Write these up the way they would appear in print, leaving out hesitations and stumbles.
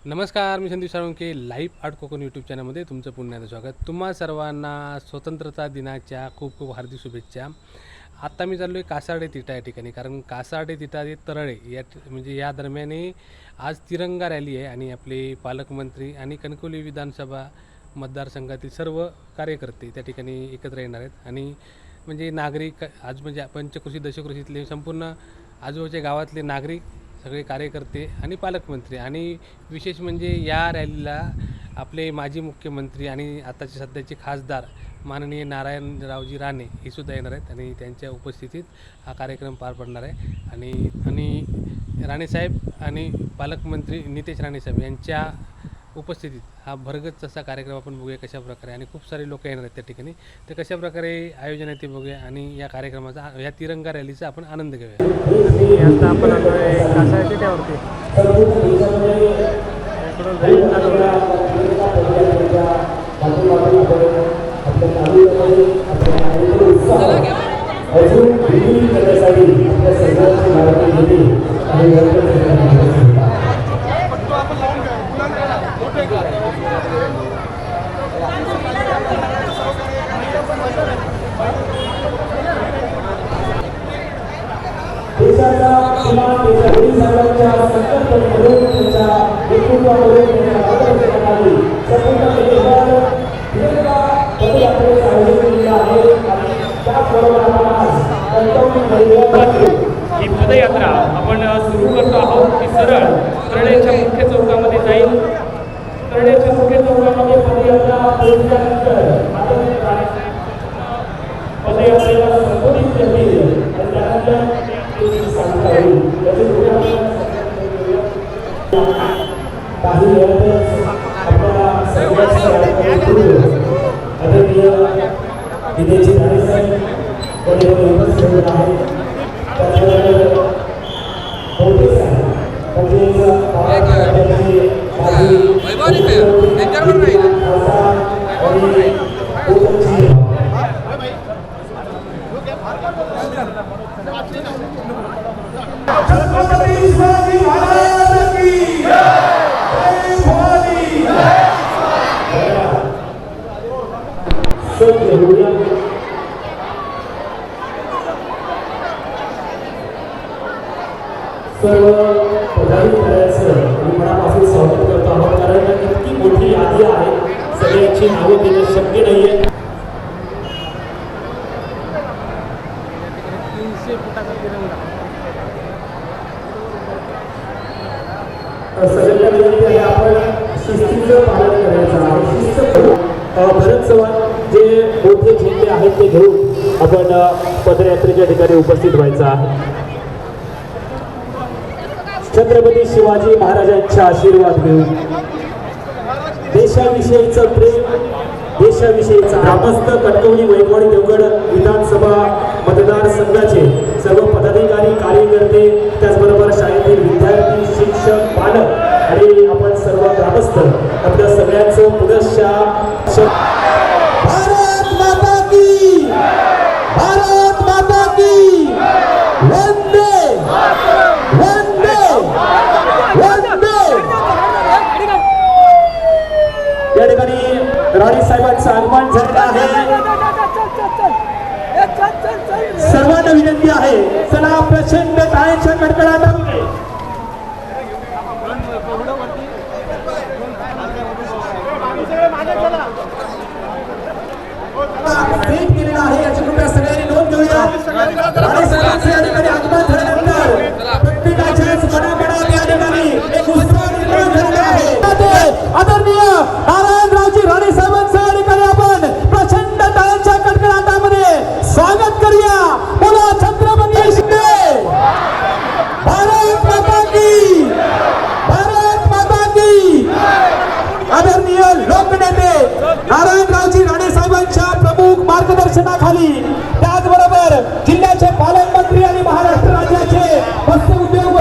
नमस्कार, मी Sandeep Salunke. Live art Konkan YouTube चॅनलमध्ये तुमचं पुन्हा स्वागत. तुम्हा सर्वांना स्वतंत्रता दिनाच्या खूप खूप हार्दिक शुभेच्छा. आत्ता मी चाललो आहे कासार्डे तिटा या ठिकाणी, कारण कासार्डे तिटा ते तरळे म्हणजे या दरम्याने आज तिरंगा रॅली आहे आणि आपले पालकमंत्री आणि कणकवली विधानसभा मतदारसंघातील सर्व कार्यकर्ते त्या ठिकाणी एकत्र येणार आहेत. आणि म्हणजे नागरिक आज म्हणजे पंचकृषी दशकृषीतले संपूर्ण आजूबाजूच्या गावातले नागरिक, सगळे कार्यकर्ते आणि पालकमंत्री, आणि विशेष म्हणजे या रॅलीला आपले माजी मुख्यमंत्री आणि आताचे सध्याचे खासदार माननीय नारायणरावजी राणे हे सुद्धा येणार आहेत आणि त्यांच्या उपस्थितीत हा कार्यक्रम पार पडणार आहे. आणि राणेसाहेब आणि पालकमंत्री नितेश राणेसाहेब यांच्या उपस्थितीत हा भरगच्च असा कार्यक्रम आपण बघूया कशाप्रकारे, आणि खूप सारे लोक येणार आहेत त्या ठिकाणी. तर कशाप्रकारे आयोजन आहे ते बघूया आणि या कार्यक्रमाचा, या तिरंगा रॅलीचा आपण आनंद घेऊया. आणि आता आपण आलो आहे कासार्डे तिट्यावरती. ही पदयात्रा आपण सुरू करतो आहोत. ती सरळ तरळेच्या मुख्य चौकामध्ये जाईल. तरळेच्या मुख्य चौकामध्ये पदयात्रा पोहोचल्यानंतर पदयात्रेला संबोधित करतील आणि त्यानंतर त्याची सांगता होईल. काही वेळातच आपल्याला आदरणीय विदेशी राणेसाहेब उपस्थित आहेत. त्याचबरोबर सर्व पदाधिकाऱ्यांचं मी मनापासून स्वागत करतो आहोत, कारण इतकी मोठी यादी आहे, सगळ्यांची नावं देणं शक्य नाहीये. 300 फुटाचा तिरंगा. सगळ्यांना विनंती आहे, आपण शिस्तीचं पालन करायचं आहे. शिस्त भरत चव्हाण जे मोठे झेंडे आहेत ते घेऊन आपण पदयात्रेच्या ठिकाणी उपस्थित व्हायचं आहे. छत्रपती शिवाजी महाराजांचा आशीर्वाद घेऊन देशाविषयीचं प्रेम, देशाविषयीचा ग्रामस्थ कणकवली वैभववाडी देवगड विधानसभा मतदारसंघाचे सर्व पदाधिकारी, कार्यकर्ते, त्याचबरोबर शाळेतील विद्यार्थी, शिक्षक, पालक आणि आपण सर्व ग्रामस्थ आपल्या सगळ्यांचं पुनश्चा भारत माता की, भारत माता की, वंदे वंदे वंदे. या ठिकाणी राणे साहेबांचं आगमन झालेलं आहे. सर्वांना विनंती आहे, चला प्रचंड टाळ्यांच्या कडकडाटामध्ये भेट केलेला आहे याची कृपया सगळ्यांनी नोंद घेऊया. राणे साहेबांचं या ठिकाणी आगमन झाल्यानंतर प्रत्येकाच्याच मनामनात या ठिकाणी एक उत्साह निर्माण झालेला आहे. आदरणीय नारायणरावजी राणे साहेबांचं या ठिकाणी आपण प्रचंड टाळ्यांच्या कडकडाटामध्ये स्वागत करूया. बोला छत्रपती शिंदे, भारत माता की, भारत माता की. आदरणीय लोकनेते नारायणरावजी राणे साहेबांच्या प्रमुख मार्गदर्शनाखाली, त्याचबरोबर जिल्ह्याचे पालकमंत्री आणि महाराष्ट्र राज्याचे मत्स्य उद्योग व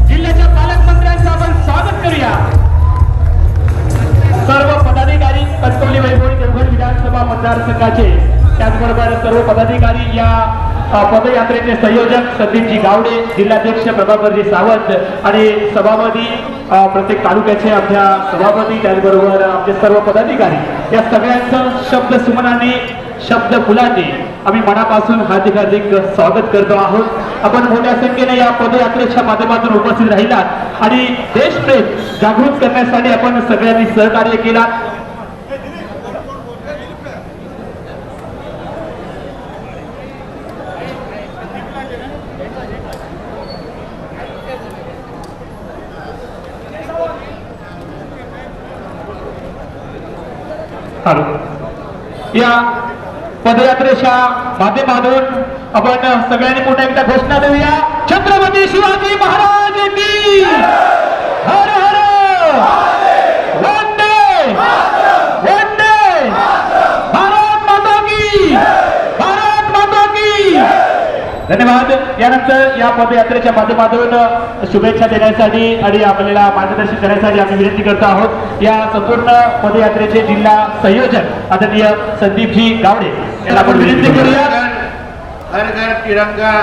जिल्ह्याच्या पालकमंत्र्यांचं आपण स्वागत करूया. सर्व पदाधिकारी कणकवली वैभवी देवघर विधानसभा मतदारसंघाचे, त्याचबरोबर सर्व पदाधिकारी, या पदयात्रेचे संयोजक संदीपजी गावडे, जिल्हाध्यक्ष प्रभाकरजी सावंत आणि सभापती प्रत्येक तालुक्याचे आमच्या सभापती, त्याचबरोबर आमचे सर्व पदाधिकारी, या सगळ्यांचं शब्द सुमनाने, शब्द फुलाने आम्ही मनापासून हार्दिक स्वागत करतो आहोत. आपण मोठ्या संख्येने या पदयात्रेच्या माध्यमातून उपस्थित राहिलात आणि देशप्रेम जागृत करण्यासाठी आपण सगळ्यांनी सहकार्य केलात. या पदयात्रेच्या माध्यमातून आपण सगळ्यांनी पुन्हा एकदा घोषणा देऊया. छत्रपती शिवाजी महाराज की हर हर वंदे वंदे, भारत माता की, भारत माता की. धन्यवाद. यानंतर या पदयात्रेच्या माध्यमातून शुभेच्छा देण्यासाठी आणि आपल्याला मार्गदर्शन करण्यासाठी आम्ही विनंती करतो आहोत या संपूर्ण पदयात्रेचे जिल्हा संयोजक आदरणीय संदीपजी गावडे यांना आपण विनंती करूया. हर घर तिरंगा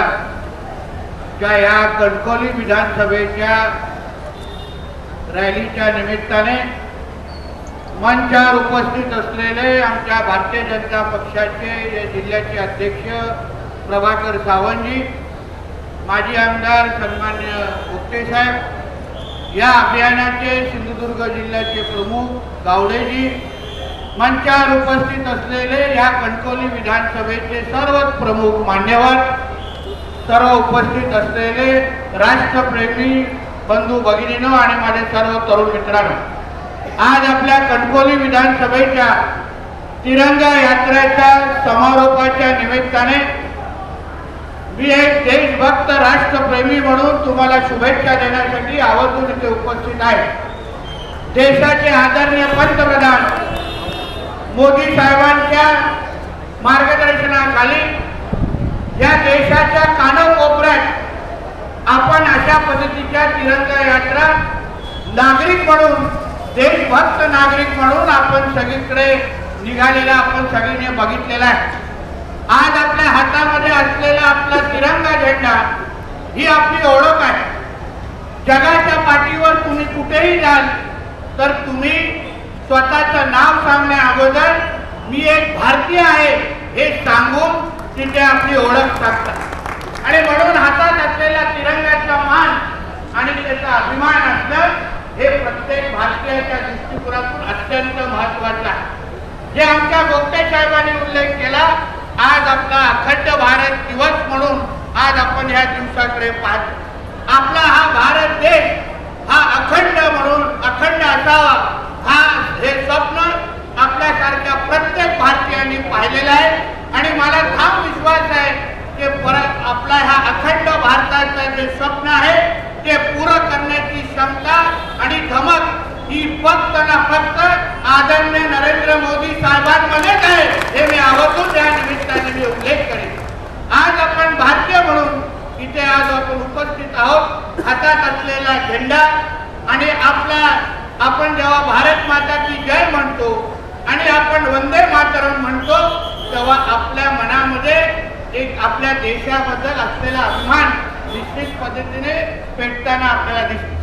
च्या या कणकवली विधानसभेच्या रॅलीच्या निमित्ताने मंचावर उपस्थित असलेले आमच्या भारतीय जनता पक्षाचे जिल्ह्याचे अध्यक्ष प्रभाकर सावंतजी, माजी आमदार सन्मान्य गुप्ते साहेब, या अभियानाचे सिंधुदुर्ग जिल्ह्याचे प्रमुख गावडेजी, मंचावर उपस्थित असलेले या कणकवली विधानसभेचे सर्वच प्रमुख मान्यवर, सर्व उपस्थित असलेले राष्ट्रप्रेमी बंधू भगिनींनो आणि माझे सर्व तरुण मित्रांनो, आज आपल्या कणकवली विधानसभेच्या तिरंगा यात्रेच्या समारोपाच्या निमित्ताने मी एक देशभक्त राष्ट्रप्रेमी म्हणून तुम्हाला शुभेच्छा देण्यासाठी आवर्जून इथे उपस्थित आहे. देशाचे आदरणीय पंतप्रधान मोदी साहेबांच्या मार्गदर्शनाखाली या देशाच्या कानाकोपऱ्यात आपण अशा पद्धतीच्या तिरंगा यात्रा नागरिक म्हणून, देशभक्त नागरिक म्हणून आपण सगळीकडे निघालेला आपण सगळ्यांनी बघितलेला आहे. आज आपल्या हातामध्ये असलेला आपला तिरंगा झेंडा ही आपली ओळख आहे. जगाच्या पाठीवर तुम्ही कुठेही जाल तर तुम्ही स्वतःचं नाव सांगण्या अगोदर मी एक भारतीय आहे हे सांगून तिथे आपली ओळख सांगतात. आणि म्हणून हातात असलेला तिरंगाचा मान आणि त्याचा अभिमान असणं हे प्रत्येक भारतीयाच्या दृष्टिकोनातून अत्यंत महत्वाचं आहे. जे आमच्या गोपटे साहेबांनी उल्लेख केला, आज आपला अखंड भारत दिवस म्हणून आज आपण ह्या दिवसाकडे पाहतो. आपला हा भारत देश हा अखंड म्हणून अखंड असावा, हा हे स्वप्न आपल्यासारख्या प्रत्येक भारतीयांनी पाहिलेलं आहे. आणि मला ठाम विश्वास आहे की परत आपला हा अखंड भारताचं जे स्वप्न आहे ते पूर्ण करण्याची क्षमता आणि धमक ही फक्त ना फक्त आदरणीय नरेंद्र मोदी साहेबांमध्येच आहे हे मी आवर्जून या निमित्ताने मी उल्लेख करेन. आज आपण भारतीय म्हणून इथे आज आपण उपस्थित आहोत. हातात असलेला झेंडा आणि आपण जेव्हा भारत माता की जय म्हणतो आणि आपण वंदे मातरम म्हणतो तेव्हा आपल्या मनामध्ये एक आपल्या देशाबद्दल असलेला अभिमान निश्चित पद्धतीने पेटताना आपल्याला दिसतो.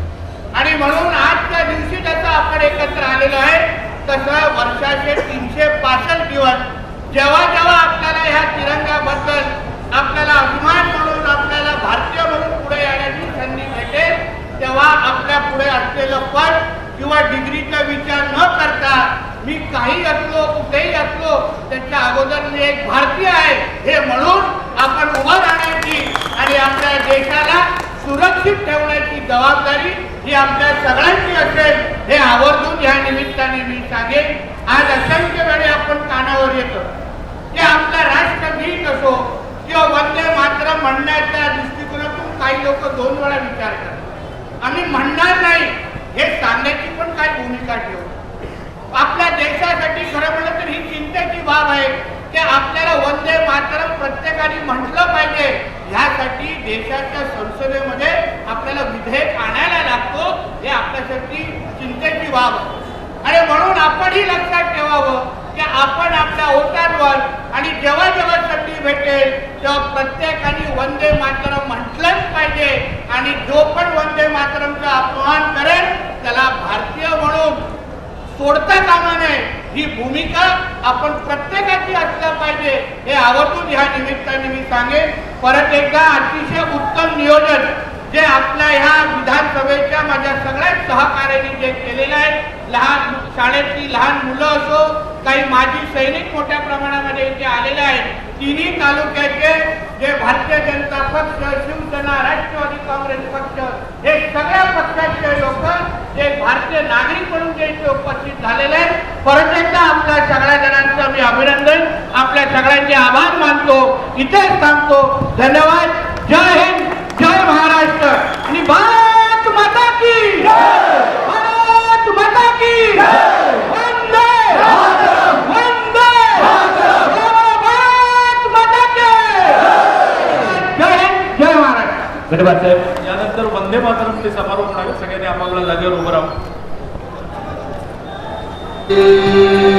आणि म्हणून आजच्या दिवशी जसं आपण एकत्र आलेलो आहे तसं वर्षाचे 365 दिवस जेव्हा जेव्हा आपल्याला ह्या तिरंगाबद्दल आपल्याला अभिमान म्हणून, आपल्याला भारतीय म्हणून पुढे येण्याची संधी भेटेल तेव्हा आपल्या पुढे असलेलं पद किंवा डिग्रीचा विचार न करता मी काही असलो, कुठेही असलो, त्याच्या अगोदर मी एक भारतीय आहे हे म्हणून आपण उभं राहण्याची आणि आपल्या देशाला सुरक्षित ठेवण्याची जबाबदारी ही आपल्या सगळ्यांची असेल हे आवर्जून या निमित्ताने मी सांगेन. आज असंख्य वेळे आपण कानावर येतो की आपला राष्ट्रगीत असो किंवा वंदे मातरम म्हणण्याच्या दृष्टिकोनातून काही लोक 2 वेळा विचार करतात. आम्ही म्हणणार नाही हे सांगण्याची पण काय भूमिका ठेवतो. आपल्या देशासाठी खरं म्हणलं तर ही चिंतेची बाब आहे की आपल्याला वंदे मातरम प्रत्येकाने म्हटलं पाहिजे. ह्यासाठी त्यासाठी देशाच्या संसदेमध्ये आपल्याला विधेयक आणायला लागतो, हे आपल्यासाठी चिंतेची बाब आहे. आणि म्हणून आपणही लक्षात ठेवावं की आपण आपल्या ओटांवर आणि जेव्हा जेव्हा संधी भेटेल तेव्हा प्रत्येकाने वंदे मातरम म्हटलंच पाहिजे. आणि जो पण वंदे मातरमचा अपमान करेल त्याला भारतीय म्हणून सोडता कामा नये. ही भूमिका आपण प्रत्येकाची असल्या पाहिजे हे आवर्जून ह्या निमित्ताने मी सांगेन. परत एकदा अतिशय उत्तम नियोजन जे आपल्या ह्या विधानसभेच्या माझ्या सगळ्याच सहकार्याने जे केलेलं आहे, लहान शाळेतली लहान मुलं असो, काही माजी सैनिक मोठ्या प्रमाणामध्ये इथे आलेले आहेत, तिन्ही तालुक्याचे जे भारतीय जनता पक्ष, शिवसेना, राष्ट्रवादी काँग्रेस पक्ष, हे सगळ्या पक्षाचे लोक जे भारतीय नागरिक म्हणून जे इथे उपस्थित झालेले आहेत, परत एकदा आपल्या सगळ्या जणांचं मी अभिनंदन, आपल्या सगळ्यांचे आभार मानतो. इथेच थांबतो. धन्यवाद. जय हिंद, जय महाराष्ट्र आणि भारत माता की भारत माता की वंदे वंदे भारत माता की जय हिंद, जय महाराष्ट्र. धन्यवाद साहेब. यानंतर वंदे मातरम ते समारोप होणार आहे. सगळ्यांनी आपापल्या जागेवर उभं राहून